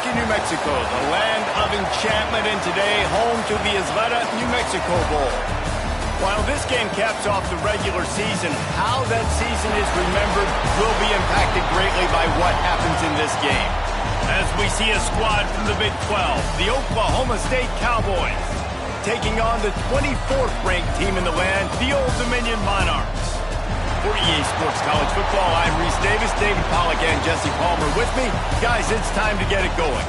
Albuquerque, New Mexico, the land of enchantment, and today home to the Isleta, New Mexico Bowl. While this game caps off the regular season, how that season is remembered will be impacted greatly by what happens in this game. As we see a squad from the Big 12, the Oklahoma State Cowboys, taking on the 24th ranked team in the land, the Old Dominion Monarchs. For EA Sports College Football, I'm Reese Davis, David Pollack, and Jesse Palmer with me. Guys, it's time to get it going.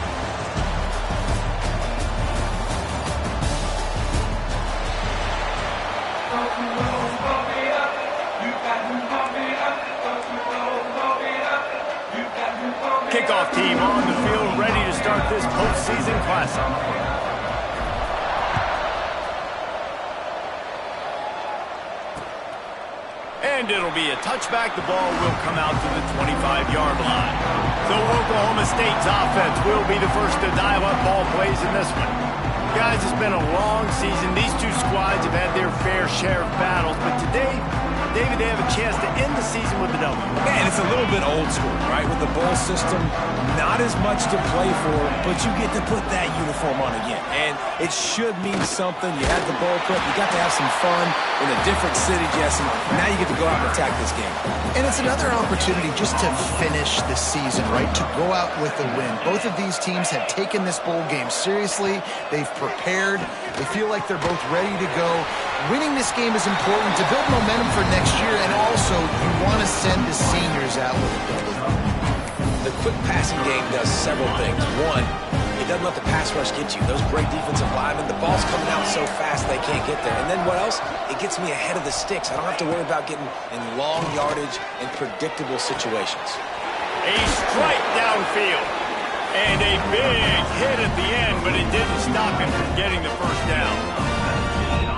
Kickoff team on the field, ready to start this postseason classic. And it'll be a touchback. The ball will come out to the 25-yard line. So Oklahoma State's offense will be the first to dial up ball plays in this one. Guys, it's been a long season. These two squads have had their fair share of battles, but today, David, they have a chance to end the season with a W. And it's a little bit old school, right? With the bowl system, not as much to play for, but you get to put that uniform on again. And it should mean something. You had the bowl cup. You got to have some fun in a different city, Jesse. Now you get to go out and attack this game. And it's another opportunity just to finish the season, right? To go out with a win. Both of these teams have taken this bowl game seriously. They've prepared. They feel like they're both ready to go. Winning this game is important to build momentum for next year, and also you want to send the seniors out with a W. The quick passing game does several things. One, it doesn't let the pass rush get you. Those great defensive linemen, the ball's coming out so fast they can't get there. And then what else? It gets me ahead of the sticks. I don't have to worry about getting in long yardage and predictable situations. A strike downfield. And a big hit at the end, but it didn't stop him from getting the first down.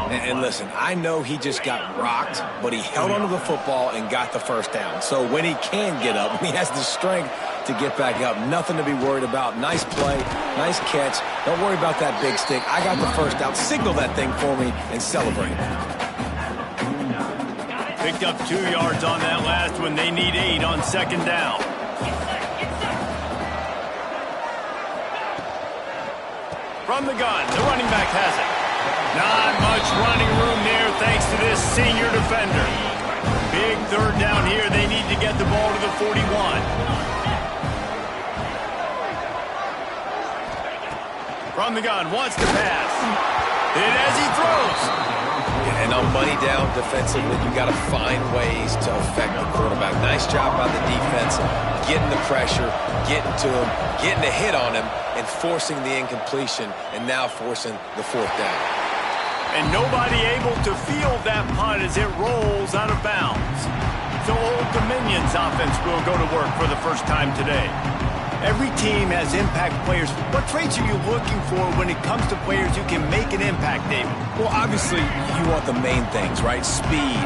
And listen, I know he just got rocked, but he held onto the football and got the first down. So when he can get up, when he has the strength to get back up, nothing to be worried about. Nice play, nice catch. Don't worry about that big stick. I got the first down. Signal that thing for me and celebrate. Picked up 2 yards on that last one. They need 8 on second down. From the gun, the running back has it. Not much running room there thanks to this senior defender. Big third down here. They need to get the ball to the 41. From the gun, wants to pass. Hit as he throws. And on money down defensively, you got to find ways to affect the quarterback. Nice job by the defense, getting the pressure, getting to him, getting a hit on him, and forcing the incompletion, and now forcing the fourth down. And nobody able to field that punt as it rolls out of bounds. So Old Dominion's offense will go to work for the first time today. Every team has impact players. What traits are you looking for when it comes to players who can make an impact, David? Well, obviously, you want the main things, right? Speed,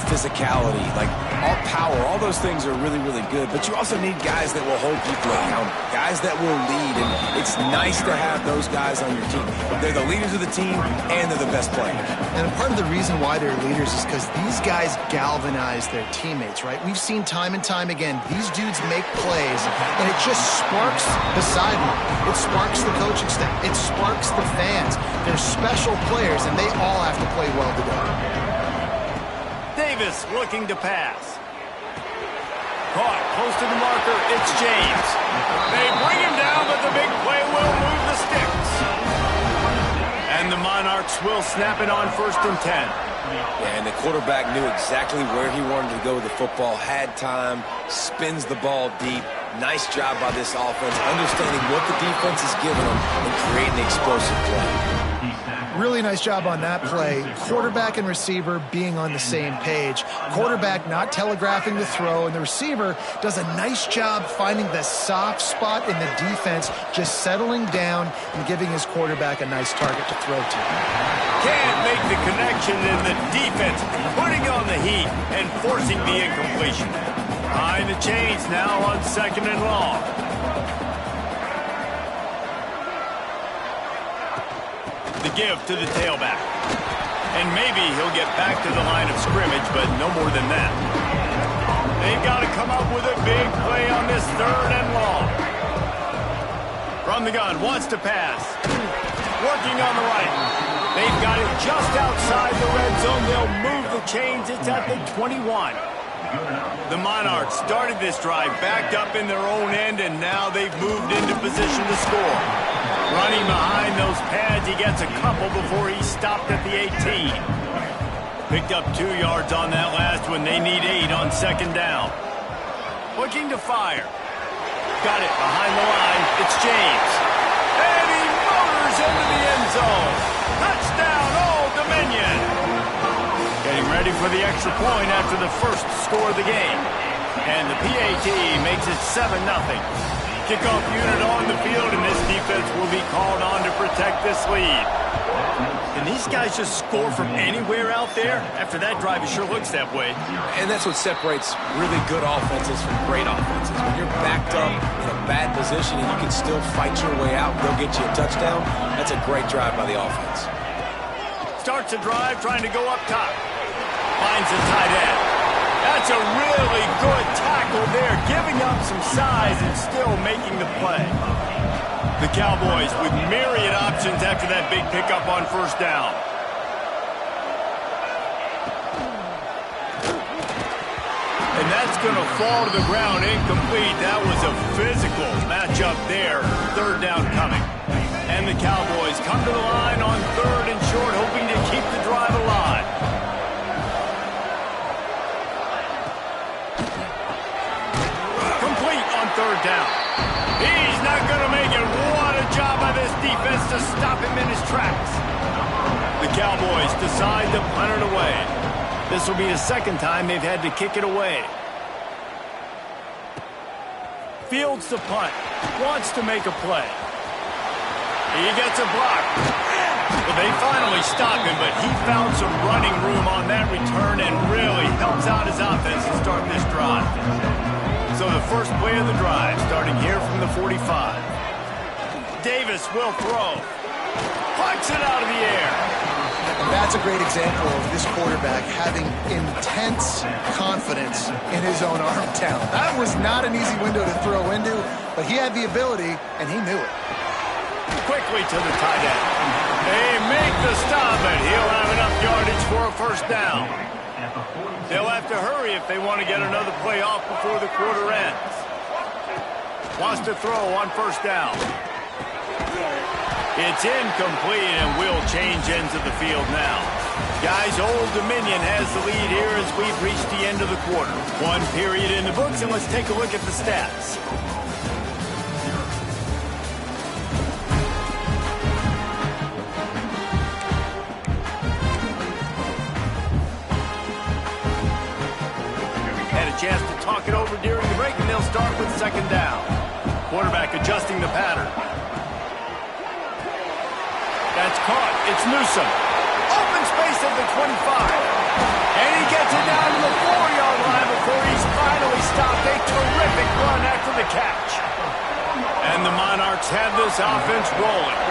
physicality, like all power. All those things are really, really good. But you also need guys that will hold people accountable, guys that will lead. And it's nice to have those guys on your team. They're the leaders of the team, and they're the best players. And part of the reason why they're leaders is because these guys galvanize their teammates, right? We've seen time and time again, these dudes make plays, and it just sparks the sideline. It sparks the coaching staff. It sparks the fans. They're special players, and they all have to play well together. Davis looking to pass. Caught close to the marker. It's James. They bring him down, but the big play will move the sticks. And the Monarchs will snap it on 1st and 10. Yeah, and the quarterback knew exactly where he wanted to go with the football, had time, spins the ball deep. Nice job by this offense, understanding what the defense is giving them and creating the explosive play. Really nice job on that play. Quarterback and receiver being on the same page. Quarterback not telegraphing the throw, and the receiver does a nice job finding the soft spot in the defense, just settling down and giving his quarterback a nice target to throw to. Can't make the connection in the defense, putting on the heat and forcing the incompletion. Behind the chains now on 2nd and long. The give to the tailback. And maybe he'll get back to the line of scrimmage, but no more than that. They've got to come up with a big play on this 3rd and long. From the gun, wants to pass. Working on the right. They've got it just outside the red zone. They'll move the chains. It's at the 21. The Monarchs started this drive backed up in their own end, and now they've moved into position to score. Running behind those pads, he gets a couple before he stopped at the 18. Picked up 2 yards on that last one. They need 8 on second down. Looking to fire. Got it behind the line. It's James. And he motors into the end zone. Touchdown, Old Dominion. Getting ready for the extra point after the first score of the game. And the PAT makes it 7-0. Kickoff unit on the field, and this defense will be called on to protect this lead. Can these guys just score from anywhere out there? After that drive, it sure looks that way. And that's what separates really good offenses from great offenses. When you're backed up in a bad position and you can still fight your way out and go get you a touchdown, that's a great drive by the offense. Starts a drive trying to go up top. Finds a tight end. That's a really good tackle there, giving up some size and still making the play. The Cowboys with myriad options after that big pickup on first down. And that's going to fall to the ground incomplete. That was a physical matchup there. Third down coming. And the Cowboys come to the line on third and short, hoping to keep the drive alive. Complete on third down. He's not going to make it. What a job by this defense to stop him in his tracks. The Cowboys decide to punt it away. This will be the second time they've had to kick it away. Fields the punt. Wants to make a play. He gets a block. Well, they finally stop him, but he found some running room on that return and really helps out his offense to start this drive. So the first play of the drive, starting here from the 45. Davis will throw. Plucks it out of the air. And that's a great example of this quarterback having intense confidence in his own arm talent. That was not an easy window to throw into, but he had the ability, and he knew it. Quickly to the tight end. They make the stop, but he'll have enough yardage for a first down. They'll have to hurry if they want to get another play off before the quarter ends. Wants to throw on first down. It's incomplete, and we'll change ends of the field now. Guys, Old Dominion has the lead here as we've reached the end of the quarter. One period in the books, and let's take a look at the stats. Chance to talk it over during the break, and they'll start with second down. Quarterback adjusting the pattern. That's caught. It's Newsome. Open space at the 25. And he gets it down to the 4-yard line before he's finally stopped. A terrific run after the catch. And the Monarchs have this offense rolling.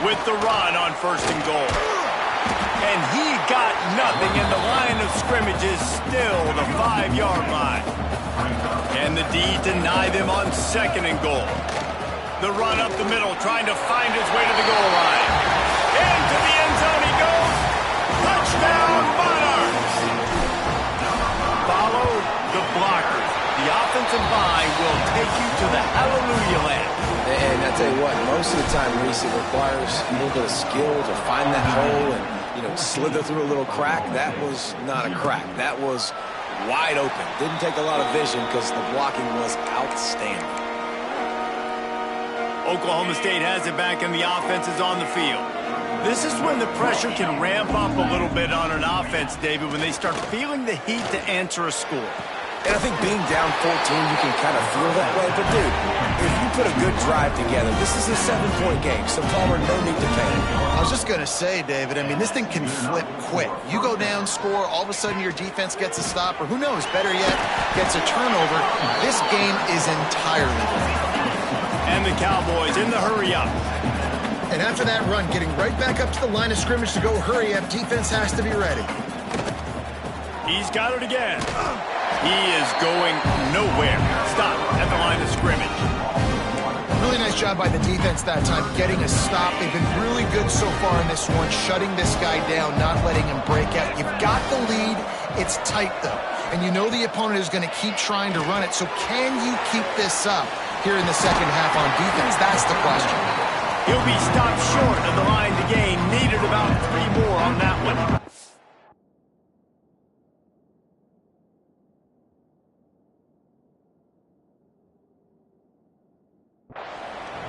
With the run on first and goal. And he got nothing, and the line of scrimmage is still the 5-yard line. And the D deny them on second and goal. The run up the middle, trying to find his way to the goal line. Into the end zone he goes. Touchdown, Monarchs! Follow the blockers. The offensive line will take you to the hallelujah land. And I tell you what, most of the time, Reese, it requires a little bit of skill to find that hole and, slither through a little crack. That was not a crack. That was wide open. Didn't take a lot of vision because the blocking was outstanding. Oklahoma State has it back, and the offense is on the field. This is when the pressure can ramp up a little bit on an offense, David, when they start feeling the heat to answer a score. And I think being down 14, you can kind of feel that way. But, dude, if you put a good drive together, this is a 7-point game, so Palmer, no need to panic. I was just going to say, David, this thing can flip quick. You go down, score, all of a sudden your defense gets a stop, or who knows, better yet, gets a turnover. This game is entirely different. And the Cowboys in the hurry-up. And after that run, getting right back up to the line of scrimmage to go hurry-up, defense has to be ready. He's got it again. He is going nowhere. Stop at the line of scrimmage. Really Nice job by the defense that time, getting a stop. They've been really good so far in this one, shutting this guy down, not letting him break out. You've got the lead. It's tight, though. And you know the opponent is going to keep trying to run it. So can you keep this up here in the second half on defense? That's the question. He'll be stopped short of the line to gain. Needed about 3 more on that one.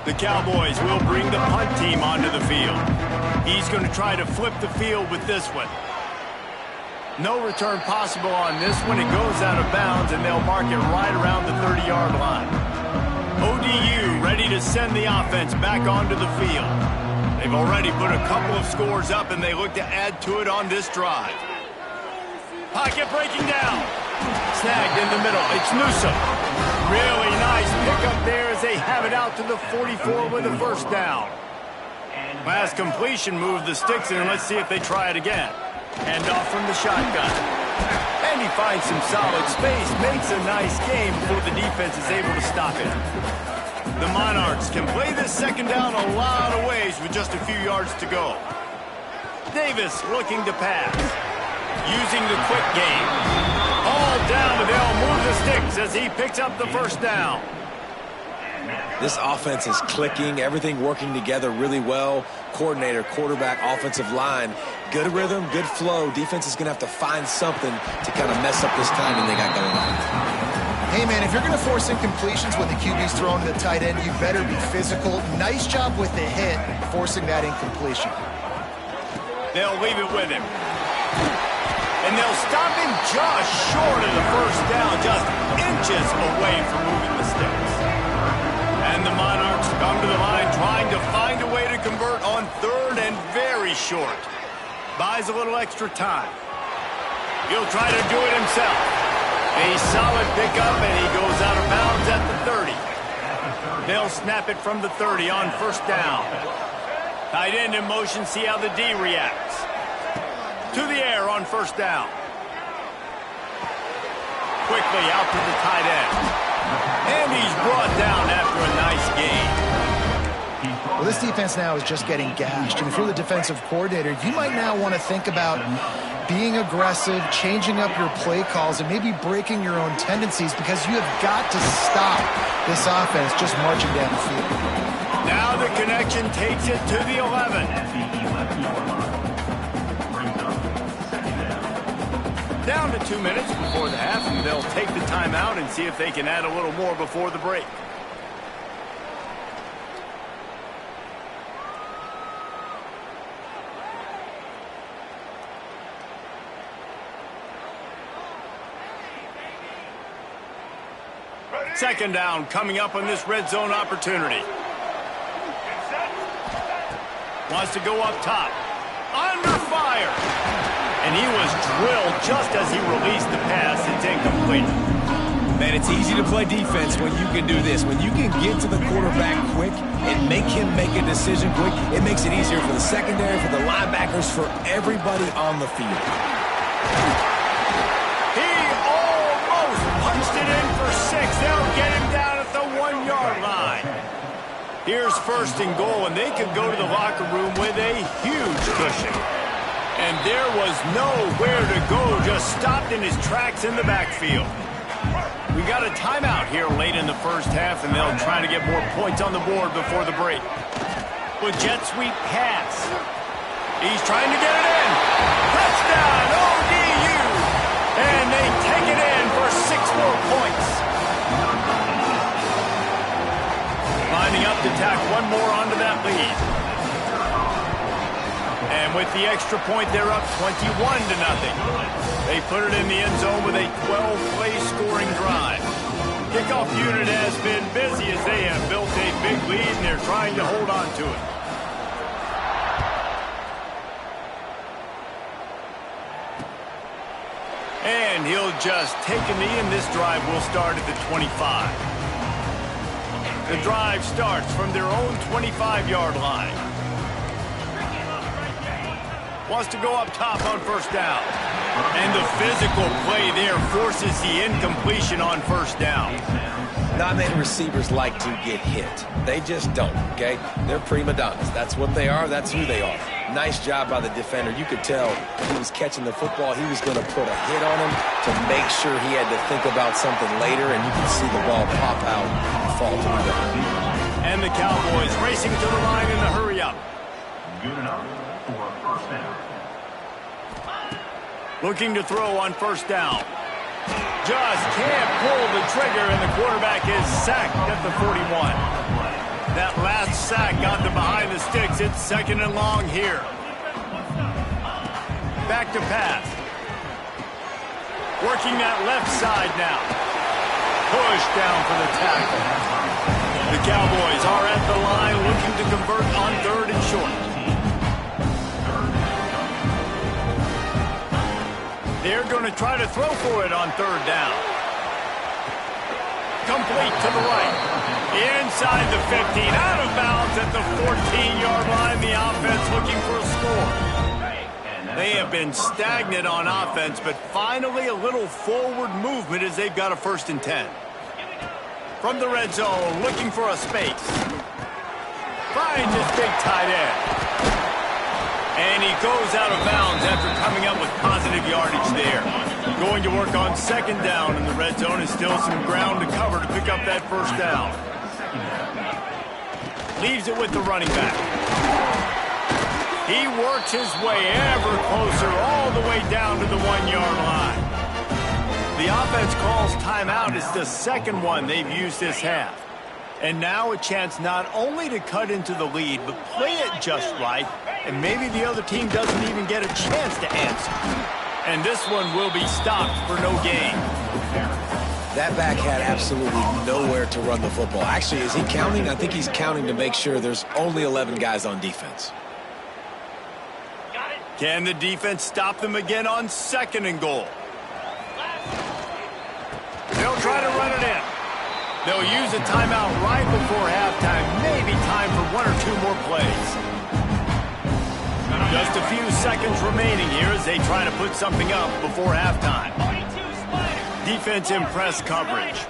The Cowboys will bring the punt team onto the field. He's going to try to flip the field with this one. No return possible on this one. It goes out of bounds, and they'll mark it right around the 30-yard line. ODU ready to send the offense back onto the field. They've already put a couple of scores up, and they look to add to it on this drive. Pocket breaking down. Snagged in the middle. It's Newsom. Really nice pickup there as they have it out to the 44 with a first down. Last completion moved the sticks in, and let's see if they try it again. Hand off from the shotgun. And he finds some solid space, makes a nice game before the defense is able to stop it. The Monarchs can play this second down a lot of ways with just a few yards to go. Davis looking to pass. Using the quick game. All down, but they'll move the sticks as he picks up the first down. This offense is clicking, everything working together really well. Coordinator, quarterback, offensive line. Good rhythm, good flow. Defense is going to have to find something to kind of mess up this timing they got going on. Hey, man, if you're going to force incompletions when the QB's thrown to the tight end, you better be physical. Nice job with the hit, forcing that incompletion. They'll leave it with him. And they'll stop him just short of the first down, just inches away from moving the sticks. And the Monarchs come to the line trying to find a way to convert on third and very short. Buys a little extra time. He'll try to do it himself. A solid pickup, and he goes out of bounds at the 30. They'll snap it from the 30 on first down. Tight end in motion, see how the D reacts. To the air on first down. Quickly out to the tight end. And he's brought down after a nice gain. Well, this defense now is just getting gashed. And if you're the defensive coordinator, you might now want to think about being aggressive, changing up your play calls, and maybe breaking your own tendencies because you have got to stop this offense just marching down the field. Now the connection takes it to the 11. Down to 2 minutes before the half, and they'll take the timeout and see if they can add a little more before the break. Second down coming up on this red zone opportunity. Wants to go up top. Under fire. And he was drilled just as he released the pass. It's incomplete. Man, it's easy to play defense when you can do this. When you can get to the quarterback quick and make him make a decision quick, it makes it easier for the secondary, for the linebackers, for everybody on the field. He almost punched it in for 6. They'll get him down at the 1-yard line. Here's first and goal, and they could go to the locker room with a huge cushion. And there was nowhere to go, just stopped in his tracks in the backfield. We got a timeout here late in the first half, and they'll try to get more points on the board before the break. With jet sweep pass. He's trying to get it in. Touchdown, ODU! And they take it in for 6 more points. Lining up to tack one more onto that lead. And with the extra point, they're up 21-0. They put it in the end zone with a 12-play scoring drive. Kickoff unit has been busy as they have built a big lead, and they're trying to hold on to it. And he'll just take a knee, and this drive will start at the 25. The drive starts from their own 25-yard line. Wants to go up top on first down. And the physical play there forces the incompletion on first down. Not many receivers like to get hit. They just don't, okay? They're prima donnas. That's what they are. That's who they are. Nice job by the defender. You could tell he was catching the football. He was going to put a hit on him to make sure he had to think about something later, and you can see the ball pop out and fall to the ground. And the Cowboys racing to the line in the hurry-up. Good enough for a first down. Looking to throw on first down. Just can't pull the trigger, and the quarterback is sacked at the 41. That last sack got them behind the sticks. It's 2nd and long here. Back to pass. Working that left side now. Push down for the tackle. The Cowboys are at the line looking to convert on 3rd and short. They're going to try to throw for it on 3rd down. Complete to the right. Inside the 15. Out of bounds at the 14-yard line. The offense looking for a score. They have been stagnant on offense, but finally a little forward movement as they've got a 1st and 10. From the red zone, looking for a space. Finds his big tight end. And he goes out of bounds after coming up with positive yardage there. Going to work on 2nd down in the red zone, and still some ground to cover to pick up that 1st down. Leaves it with the running back. He works his way ever closer all the way down to the 1-yard line. The offense calls timeout. It's the 2nd one they've used this half. And now a chance not only to cut into the lead, but play it just right, and maybe the other team doesn't even get a chance to answer. And this one will be stopped for no gain. That back had absolutely nowhere to run the football. Actually, is he counting? I think he's counting to make sure there's only 11 guys on defense. Can the defense stop them again on 2nd and goal? They'll try to run it in. They'll use a timeout right before halftime. Maybe time for 1 or 2 more plays. Just a few seconds remaining here as they try to put something up before halftime. Defense in press coverage.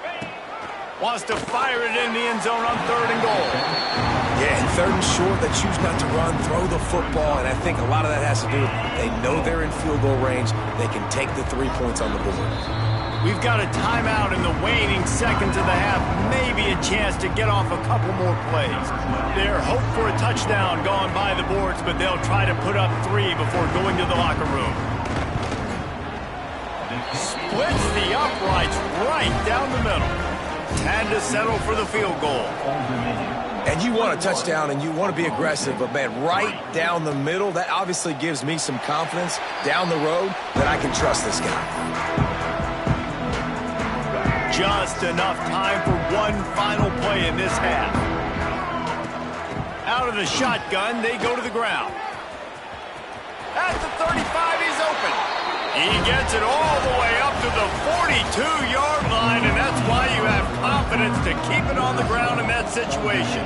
Wants to fire it in the end zone on 3rd and goal. Yeah, 3rd and short, they choose not to run, throw the football, and I think a lot of that has to do with they know they're in field goal range. They can take the 3 points on the board. We've got a timeout in the waning seconds of the half. Maybe a chance to get off a couple more plays. Their hope for a touchdown gone by the boards, but they'll try to put up 3 before going to the locker room. Splits the uprights right down the middle. Had to settle for the field goal. And you want a touchdown and you want to be aggressive, but man, right down the middle, that obviously gives me some confidence down the road that I can trust this guy. Just enough time for one final play in this half. Out of the shotgun, they go to the ground. At the 35, he's open. He gets it all the way up to the 42-yard line, and that's why you have confidence to keep it on the ground in that situation.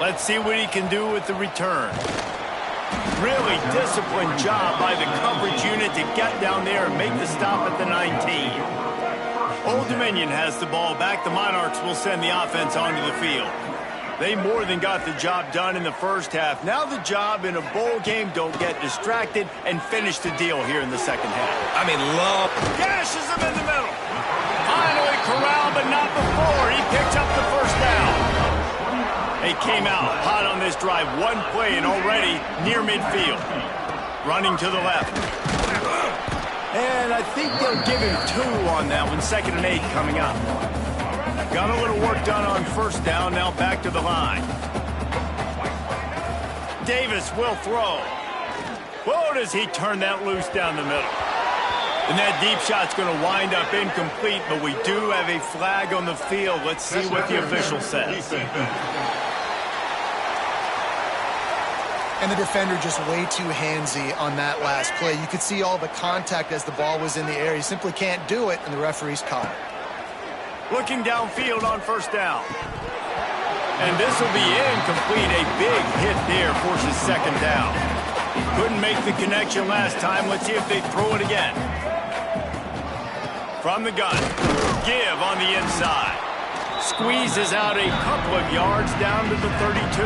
Let's see what he can do with the return. Really disciplined job by the coverage unit to get down there and make the stop at the 19. Old Dominion has the ball back. The Monarchs will send the offense onto the field. They more than got the job done in the first half. Now the job in a bowl game, don't get distracted and finish the deal here in the second half. I mean, love. Gashes him in the middle. Finally corralled, but not before. He picks up the first down. They came out hot on this drive. One play and already near midfield. Running to the left. And I think they'll give him 2 on that one. 2nd and 8 coming up. Got a little work done on first down. Now back to the line. Davis will throw. Whoa, does he turn that loose down the middle. And that deep shot's going to wind up incomplete, but we do have a flag on the field. Let's see what the official says. And the defender just way too handsy on that last play. You could see all the contact as the ball was in the air. He simply can't do it, and the referee's caught it. Looking downfield on first down. And this will be incomplete. A big hit there forces second down. Couldn't make the connection last time. Let's see if they throw it again. From the gun. Give on the inside. Squeezes out a couple of yards down to the 32.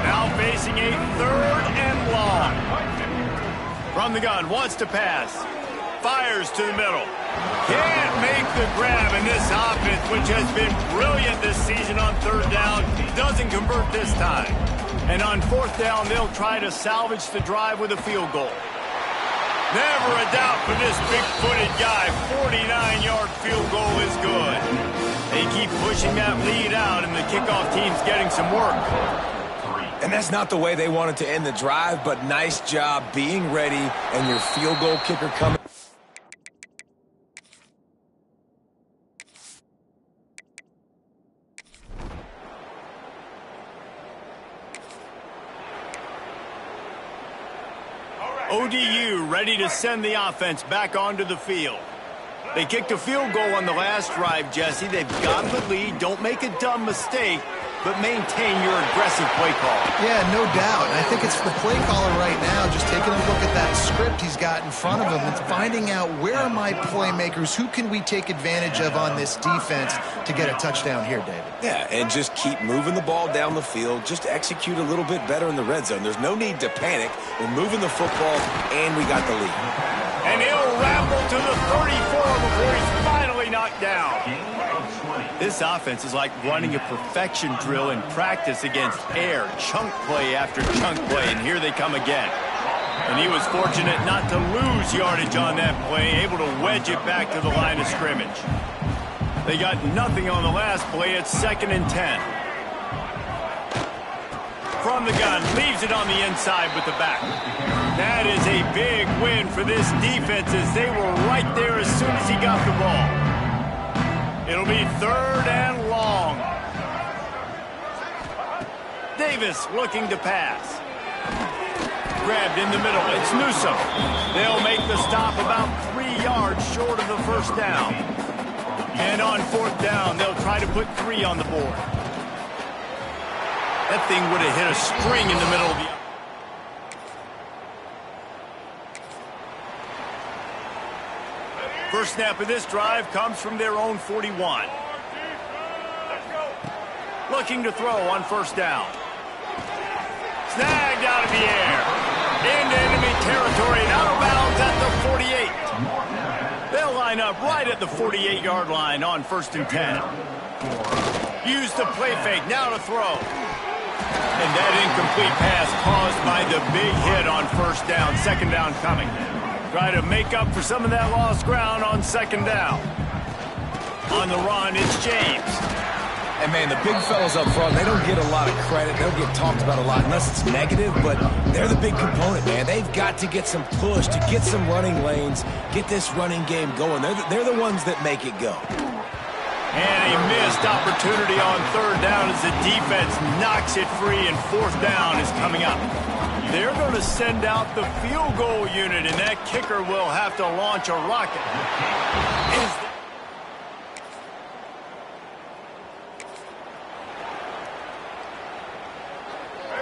Now facing a 3rd and long. From the gun. Wants to pass. Fires to the middle. Can't make the grab, in this offense, which has been brilliant this season on 3rd down, doesn't convert this time. And on 4th down, they'll try to salvage the drive with a field goal. Never a doubt for this big-footed guy. 49-yard field goal is good. They keep pushing that lead out, and the kickoff team's getting some work. And that's not the way they wanted to end the drive, but nice job being ready and your field goal kicker coming. ODU ready to send the offense back onto the field. They kicked a field goal on the last drive, Jesse. They've got the lead. Don't make a dumb mistake, but maintain your aggressive play call. Yeah, no doubt. And I think it's the play caller right now just taking a look at that script he's got in front of him and finding out where are my playmakers, who can we take advantage of on this defense to get a touchdown here, David. Yeah, and just keep moving the ball down the field. Just execute a little bit better in the red zone. There's no need to panic. We're moving the football, and we got the lead. And he'll ramble to the 34 before he's finally knocked down. This offense is like running a perfection drill in practice against air. Chunk play after chunk play, and here they come again. And he was fortunate not to lose yardage on that play, able to wedge it back to the line of scrimmage. They got nothing on the last play. It's 2nd and 10. From the gun, leaves it on the inside with the back. That is a big win for this defense as they were right there as soon as he got the ball. It'll be 3rd and long. Davis looking to pass. Grabbed in the middle. It's Newsome. They'll make the stop about 3 yards short of the 1st down. And on 4th down, they'll try to put 3 on the board. That thing would have hit a string in the middle of the... First snap of this drive comes from their own 41. Looking to throw on 1st down. Snagged out of the air. Into enemy territory and out of bounds at the 48. They'll line up right at the 48-yard line on 1st and 10. Use the play fake, now to throw. And that incomplete pass caused by the big hit on 1st down. 2nd down coming. Try to make up for some of that lost ground on 2nd down. On the run, it's James. And, man, the big fellas up front, they don't get a lot of credit. They don't get talked about a lot unless it's negative, but they're the big component, man. They've got to get some push, to get some running lanes, get this running game going. They're the ones that make it go. And a missed opportunity on 3rd down as the defense knocks it free, and 4th down is coming up. They're going to send out the field goal unit, and that kicker will have to launch a rocket.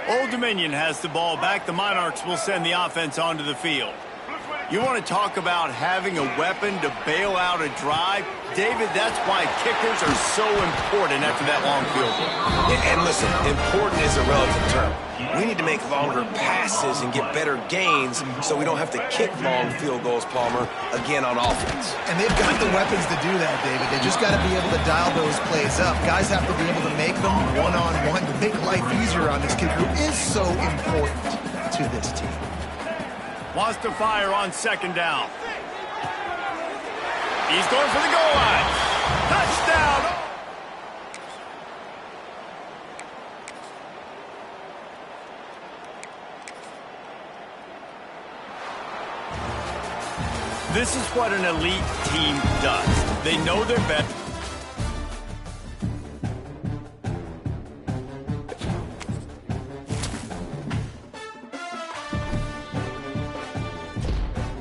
Old Dominion has the ball back. The Monarchs will send the offense onto the field. You want to talk about having a weapon to bail out a drive? David, that's why kickers are so important after that long field goal. And listen, important is a relative term. We need to make longer passes and get better gains so we don't have to kick long field goals, Palmer, again on offense. And they've got the weapons to do that, David. They just got to be able to dial those plays up. Guys have to be able to make them one-on-one to make life easier on this kicker, who is so important to this team. Wants to fire on 2nd down. He's going for the goal line. Touchdown! This is what an elite team does. They know their best.